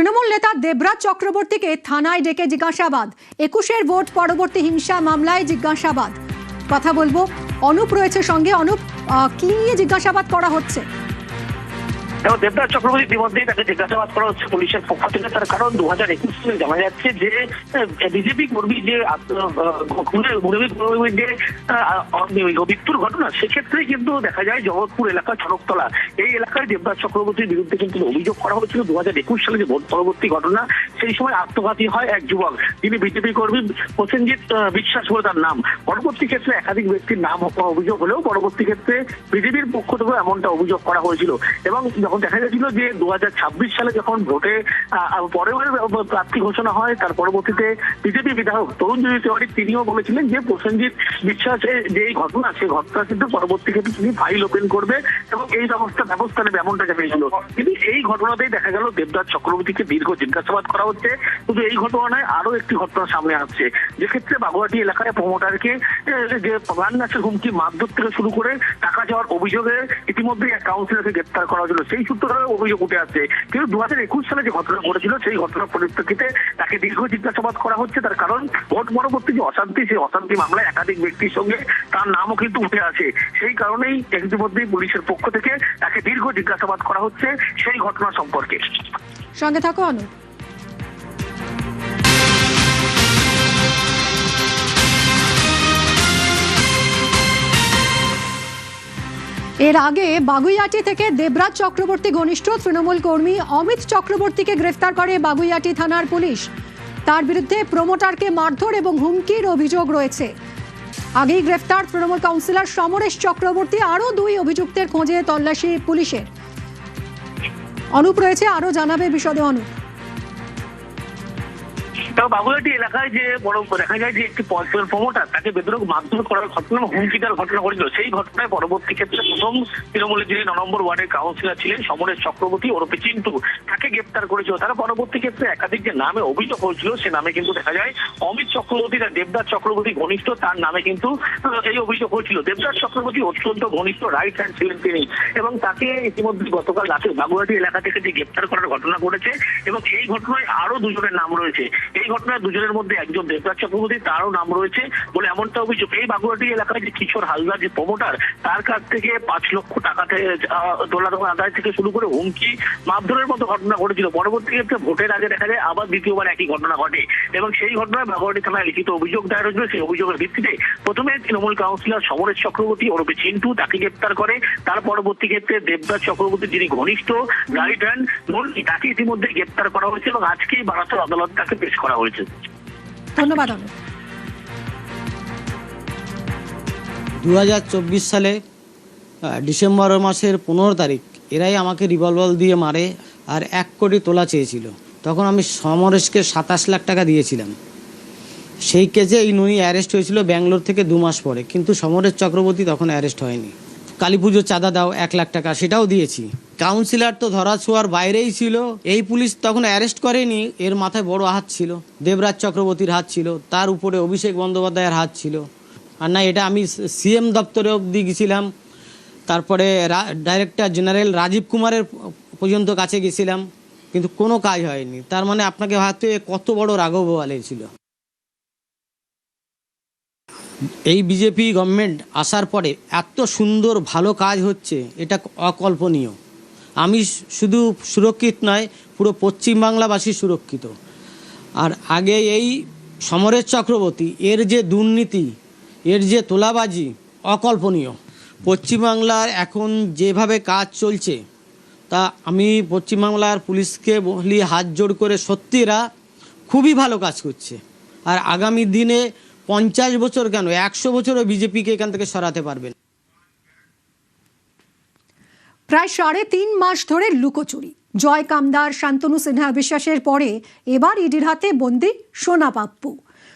তৃণমূল নেতা দেবরাজ চক্রবর্তীকে থানায় ডেকে জিজ্ঞাসাবাদ। 21-এর ভোট পরবর্তী হিংসা মামলায় জিজ্ঞাসাবাদ। কথা বলবো, অনুপ রয়েছে সঙ্গে। অনুপ, কি নিয়ে জিজ্ঞাসাবাদ করা হচ্ছে? দেবরাজ চক্রবর্তী ইতিমধ্যেই তাকে জিজ্ঞাসাবাদ করা হচ্ছে পুলিশের পক্ষ থেকে। তার কারণ 2021 সালে জানা যাচ্ছে যে বিজেপি কর্মী যে মৃত্যুর ঘটনা, সেক্ষেত্রে কিন্তু দেখা যায় জগৎপুর এলাকা চরকতলা এই এলাকায় দেবরাজ চক্রবর্তীর বিরুদ্ধে কিন্তু অভিযোগ করা হয়েছিল 2021 সালে যে ভোট পরবর্তী ঘটনা, সেই সময় আত্মঘাতী হয় এক যুবক, যিনি বিজেপি কর্মী প্রসেনজিৎ বিশ্বাস বলে তার নাম। পরবর্তী ক্ষেত্রে একাধিক ব্যক্তির নাম অভিযোগ হলেও পরবর্তী ক্ষেত্রে বিজেপির পক্ষ থেকে এমনটা অভিযোগ করা হয়েছিল। এবং যখন দেখা যাচ্ছিল যে 2026 সালে যখন ভোটে পরের প্রার্থী ঘোষণা হয়, তার পরবর্তীতে বিজেপি বিধায়ক তরুণজ্যোতি তেওয়ারি তিনিও বলেছিলেন যে প্রসেনজিৎ বিশ্বাসের যে এই ঘটনা, সেই ঘটনা কিন্তু পরবর্তী ক্ষেত্রে তিনি ফাইল ওপেন করবে এবং এই ব্যবস্থা নেবে, এমনটা জানিয়েছিল। কিন্তু এই ঘটনাতেই দেখা গেল দেবরাজ চক্রবর্তীকে দীর্ঘ জিজ্ঞাসাবাদ করা হচ্ছে। কিন্তু এই ঘটনায় আরো একটি ঘটনা সামনে আসছে, যেক্ষেত্রে বাগুয়াটি এলাকায় প্রমোটারকে যে প্রাণনাশের হুমকি, মারধর থেকে শুরু করে টাকা যাওয়ার অভিযোগে ইতিমধ্যে এক কাউন্সিলরকে গ্রেপ্তার করা হয়েছিল। সেই সূত্র ধরে অভিযোগ উঠে আসছে। কিন্তু 2021 সালে যে ঘটনা ঘটেছিল, সেই ঘটনার পরিপ্রেক্ষিতে তাকে দীর্ঘ জিজ্ঞাসাবাদ করা হচ্ছে। তার কারণ ভোট পরবর্তী যে অশান্তি, সেই অশান্তি মামলায় একাধিক ব্যক্তির সঙ্গে তার নামও কিন্তু উঠে আসে। সেই কারণেই ইতিমধ্যেই পুলিশের পক্ষ থেকে তাকে দীর্ঘ জিজ্ঞাসাবাদ করা হচ্ছে সেই ঘটনা সম্পর্কে। সঙ্গে থাকো অনুপ। এর আগে বাগুইয়াটি থেকে দেবরাজ চক্রবর্তী ঘনিষ্ঠ তৃণমূল কর্মী অমিত চক্রবর্তীকে গ্রেফতার করে বাগুইয়াটি থানার পুলিশ। তার বিরুদ্ধে প্রমোটারকে মারধর এবং হুমকির অভিযোগ রয়েছে। আগেই গ্রেফতার তৃণমূল কাউন্সিলর সমরেশ চক্রবর্তী। আরও 2 অভিযুক্তের খোঁজে তল্লাশি পুলিশের। অনুপ রয়েছে, আরো জানাবে বিশদে অনুপ। বাগুইয়াটি এলাকায় যে বড় দেখা যায় যে একটি প্রমোটার তাকে বেদরক মারধর করার ঘটনা, হুমকিটার ঘটনা ঘটেছিল। সেই ঘটনায় পরবর্তী ক্ষেত্রে প্রথম তৃণমূলের যিনি 9 নম্বর ওয়ার্ডের কাউন্সিলর ছিলেন সমরেশ চক্রবর্তী ওরফে চিন্টু, তাকে গ্রেপ্তার করেছিল। তারা পরবর্তী ক্ষেত্রে একাধিক যে নামে অভিযোগ হয়েছিল, সে নামে কিন্তু দেখা যায় অমিত চক্রবর্তী, দেবরাজ চক্রবর্তী ঘনিষ্ঠ, তার নামে কিন্তু এই অভিযোগ হয়েছিল। দেবরাজ চক্রবর্তী অত্যন্ত ঘনিষ্ঠ রাইট হ্যান্ড ছিলেন তিনি, এবং তাকে ইতিমধ্যে গতকাল রাতে বাগুইয়াটি এলাকা থেকে যে গ্রেপ্তার করার ঘটনা ঘটেছে, এবং এই ঘটনায় আরো 2 জনের নাম রয়েছে। এই ঘটনায় 2 জনের মধ্যে একজন দেবরাজ চক্রবর্তী, তারও নাম রয়েছে বলে এমনটা অভিযোগ। এই বাগুইয়াটি এলাকায় যে কিশোর হালদার যে প্রমোটার, তার কাছ থেকে 5 লক্ষ টাকা ডলার আদায় থেকে শুরু করে হুমকি, মারধরের মতো ঘটনা ঘটেছিল। পরবর্তী ক্ষেত্রে ভোটের আগে দেখা যায় আবার দ্বিতীয়বার একই ঘটনা ঘটে, এবং সেই ঘটনায় বাগুইয়াটি থানায় লিখিত অভিযোগ দায়ের হয়েছিল। সেই অভিযোগের ভিত্তিতে প্রথমে তৃণমূল কাউন্সিলর সমরেশ চক্রবর্তী ওরফে চিন্টু, তাকে গ্রেপ্তার করে। তার পরবর্তী ক্ষেত্রে দেবরাজ চক্রবর্তী, যিনি ঘনিষ্ঠ রাইট হ্যান্ড, তাকে ইতিমধ্যে গ্রেপ্তার করা হয়েছে এবং আজকেই বারাসত আদালত তাকে পেশ করা হয়েছে। ধন্যবাদ অনুপ। 2024 সালে ডিসেম্বর মাসের 15 তারিখ এরাই আমাকে রিভলভার দিয়ে মারে আর 1 কোটি তোলা চেয়েছিল। তখন আমি সমরেশকে 27 লাখ টাকা দিয়েছিলাম। সেই কেসে এই নুনি অ্যারেস্ট হয়েছিল ব্যাঙ্গালোর থেকে 2 মাস পরে, কিন্তু সমরেশ চক্রবর্তী তখন অ্যারেস্ট হয়নি। কালী পুজোর চাঁদা দাও 1 লাখ টাকা, সেটাও দিয়েছি। কাউন্সিলর তো ধরা ছোঁয়ার বাইরেই ছিল। এই পুলিশ তখন অ্যারেস্ট করেনি, এর মাথায় বড় হাত ছিল, দেবরাজ চক্রবর্তীর হাত ছিল, তার উপরে অভিষেক বন্দ্যোপাধ্যায়ের হাত ছিল। আর না, এটা আমি সিএম দপ্তরে অবধি গেছিলাম, তারপরে ডাইরেক্টর জেনারেল রাজীব কুমারের পর্যন্ত কাছে গেছিলাম, কিন্তু কোনো কাজ হয়নি। তার মানে আপনাকে ভাবতে কত বড় রাঘব বোয়ালে ছিল। এই বিজেপি গভর্নমেন্ট আসার পরে এত সুন্দর ভালো কাজ হচ্ছে, এটা অকল্পনীয়। আমি শুধু সুরক্ষিত নয়, পুরো পশ্চিমবাংলাবাসী সুরক্ষিত। আর আগে এই সমরেশ চক্রবর্তী, এর যে দুর্নীতি, এর যে তোলাবাজি, অকল্পনীয়। পশ্চিমবাংলার এখন যেভাবে কাজ চলছে, তা আমি পশ্চিমবাংলার পুলিশকে বলি হাত জোড় করে, সত্যি এরা খুবই ভালো কাজ করছে। আর আগামী দিনে 50 বছর কেন 100 বছরও বিজেপিকে এখান থেকে সরাতে পারবেন। প্রায় 3.5 মাস ধরে লুকোচুরি। জয় কামদার, শান্তনু সিনহা বিশ্বাসের পরে এবার ইডির হাতে বন্দী সোনা পাপ্পু।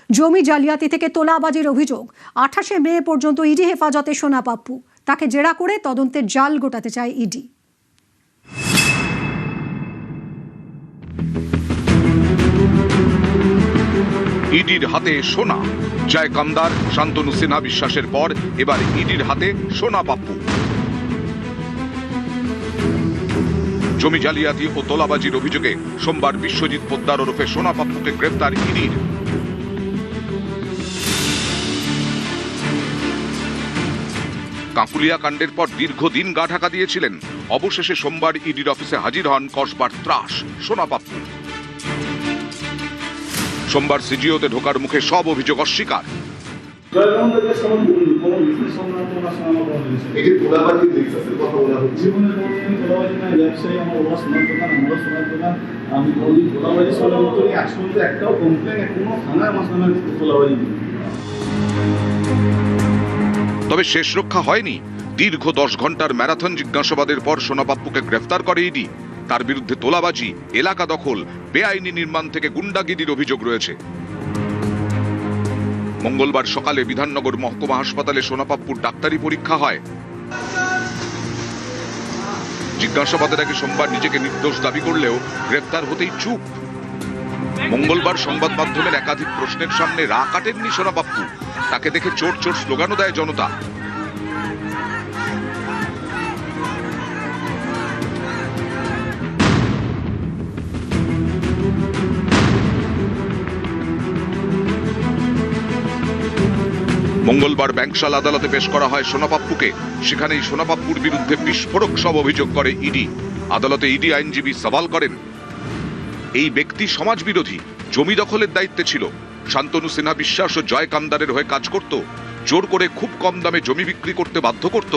জমি জালিয়াতি থেকে তোলাবাজির অভিযোগ। 28 মে পর্যন্ত ইডি হেফাজতে সোনা পাপ্পু। তাকে জেরা করে তদন্তের জাল গোটাতে চায় ইডি। ইডির হাতে সোনা। জয় কামদার, শান্তনু সিনহা বিশ্বাসের পর এবার ইডির হাতে সোনা পাপ্পু। জমি জালিয়াতি ও তোলাবাজির অভিযোগে সোমবার বিশ্বজিৎ পোদ্দার ওরফে সোনা পাপ্পুকে গ্রেফতার ইডির। কাকুলিয়া কাণ্ডের পর দীর্ঘদিন গা ঢাকা দিয়েছিলেন। অবশেষে সোমবার ইডির অফিসে হাজির হন কসবার ত্রাস সোনা পাপ্পু। সোমবার সিজিওতে ঢোকার মুখে সব অভিযোগ অস্বীকার। তবে শেষ রক্ষা হয়নি। দীর্ঘ 10 ঘন্টার ম্যারাথন জিজ্ঞাসাবাদের পর সোনা পাপ্পুকে গ্রেফতার করে ইডি। তার বিরুদ্ধে তোলাবাজি, এলাকা দখল, বেআইনি নির্মাণ থেকে গুন্ডাগিরির অভিযোগ রয়েছে। মঙ্গলবার সকালে বিধাননগর মহকুমা হাসপাতালে সোনা পাপ্পুর ডাক্তারি পরীক্ষা হয়। জিজ্ঞাসাবাদের আগে সোমবার নিজেকে নির্দোষ দাবি করলেও গ্রেফতার হতেই চুপ। মঙ্গলবার সংবাদ মাধ্যমের একাধিক প্রশ্নের সামনে রা কাটেননি সোনা পাপ্পু। তাকে দেখে চোর চোর স্লোগানও দেয় জনতা। মঙ্গলবার ব্যাংকশাল আদালতে পেশ করা হয় সোনা পাপ্পুকে। সেখানেই সোনা পাপ্পুর বিরুদ্ধে বিস্ফোরক সব অভিযোগ করে ইডি। আদালতে ইডি আইনজীবী সওয়াল করেন, এই ব্যক্তি সমাজ বিরোধী, জমি দখলের দায়িত্বে ছিল। শান্তনু সিনহা বিশ্বাস ও জয় কামদারের হয়ে কাজ করত। জোর করে খুব কম দামে জমি বিক্রি করতে বাধ্য করত।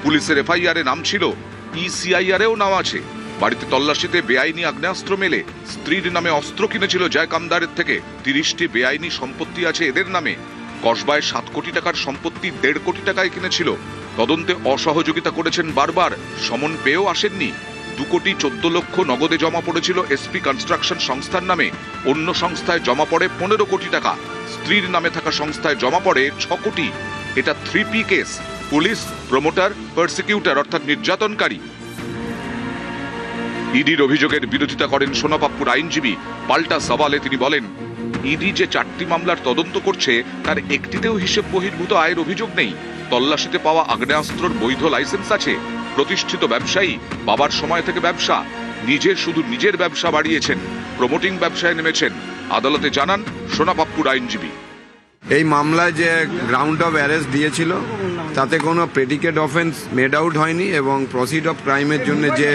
পুলিশের এফআইআরে নাম ছিল, ইসিআইআরেও নাম আছে। বাড়িতে তল্লাশিতে বেআইনি আগ্নেয়াস্ত্র মেলে। স্ত্রীর নামে অস্ত্র কিনেছিল জয় কামদারের থেকে। 30টি বেআইনি সম্পত্তি আছে এদের নামে। কসবায় 7 কোটি টাকার সম্পত্তি 1.5 কোটি টাকায় কিনেছিল। তদন্তে অসহযোগিতা করেছেন বারবার, সমন পেয়েও আসেননি। 2 কোটি 14 লক্ষ নগদে জমা পড়েছিল এসপি কনস্ট্রাকশন সংস্থার নামে। অন্য সংস্থায় জমা পড়ে 15 কোটি টাকা। স্ত্রীর নামে থাকা সংস্থায় জমা পড়ে 6 কোটি। এটা 3P case, police, promoter, prosecutor অর্থাৎ নির্যাতনকারী। ইডির অভিযোগের বিরোধিতা করেন সোনা পাপ্পুর আইনজীবী। পাল্টা সওয়ালে তিনি বলেন, ইডি যে 4টি মামলার তদন্ত করছে তার একটিতেও হিসেব বহির্ভূত আয়ের অভিযোগ নেই। তল্লাশিতে পাওয়া আগ্নেয়াস্ত্রর বৈধ লাইসেন্স আছে। প্রতিষ্ঠিত ব্যবসায়ী, বাবার সময় থেকে ব্যবসা। শুধু নিজের ব্যবসা বাড়িয়েছেন, প্রমোটিং ব্যবসায় নেমেছেন। আদালতে জানান সোনা পাপ্পুর আইনজীবী, এই মামলায় যে গ্রাউন্ড অফ অ্যারেস্ট দিয়েছিল তাতে কোনো প্রেডিকেট অফেন্স মেড আউট হয়নি এবং প্রসিড অফ ক্রাইমের জন্য যে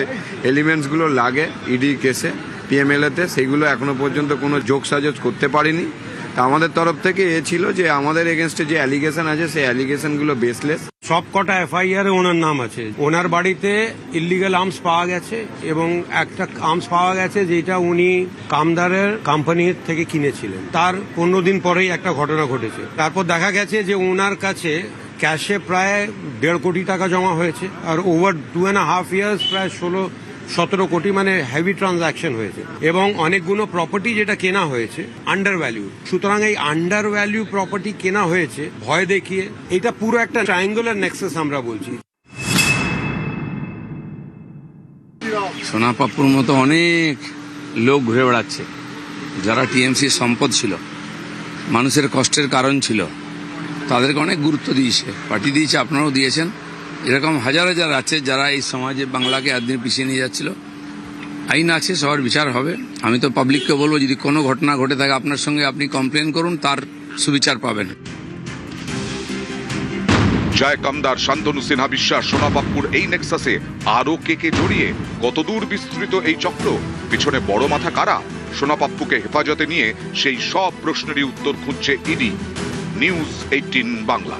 এলিমেন্টসগুলো লাগে ইডি কেসে পিএমএলএতে সেগুলো এখনো পর্যন্ত কোনো যোগসাজশ করতে পারিনি। তা আমাদের তরফ থেকে ছিল যে আমাদের এগেনস্টে যে অ্যালিগেশন আছে সেই অ্যালিগেশনগুলো বেসলেস। সব কটা এফআইআর ওনার নাম আছে। ওনার বাড়িতে ইলিগাল আর্মস পাওয়া গেছে এবং একটা আর্মস পাওয়া গেছে যেটা উনি কামদারের কোম্পানির থেকে কিনেছিলেন। তার 15 দিন পরেই একটা ঘটনা ঘটেছে। তারপর দেখা গেছে যে ওনার কাছে ক্যাশে প্রায় 1.5 কোটি টাকা জমা হয়েছে আর ওভার 2.5 ইয়ার্স প্রায় 16-17 কোটি মানে হেভি ট্রানজাকশন হয়েছে এবং অনেকগুলো প্রপার্টি যেটা কেনা হয়েছে আন্ডার ভ্যালু। সুতরাং এই আন্ডার ভ্যালু প্রপার্টি কেনা হয়েছে ভয় দেখিয়ে। এটা পুরো একটা ট্রায়াঙ্গুলার নেক্সাস আমরা বলছি। সোনা পাপ্পুর মতো অনেক লোক ঘুরে বেড়াচ্ছে যারা টিএমসির সম্পদ ছিল, মানুষের কষ্টের কারণ ছিল। তাদেরকে অনেক গুরুত্ব দিয়েছে, পার্টি দিয়েছে, আপনারাও দিয়েছেন। এরকম হাজার হাজার আছে যারা এই সমাজে বাংলাকে একদিন পিছিয়ে নিয়ে যাচ্ছিল। আইন আছে, সবার বিচার হবে। আমি তো পাবলিককে বলবো, যদি কোনো ঘটনা ঘটে থাকে আপনার সঙ্গে, আপনি কমপ্লেন করুন, তার সুবিচার পাবেন। জয় কামদার, শান্তনু সিনহা বিশ্বাস, সোনা পাপ্পুর এই নেক্সাসে আরো কে জড়িয়ে? কতদূর বিস্তৃত এই চক্র? পিছনে বড় মাথা কারা? সোনা পাপ্পুকে হেফাজতে নিয়ে সেই সব প্রশ্নেরই উত্তর খুঁজছে ইডি। নিউজ 18 বাংলা।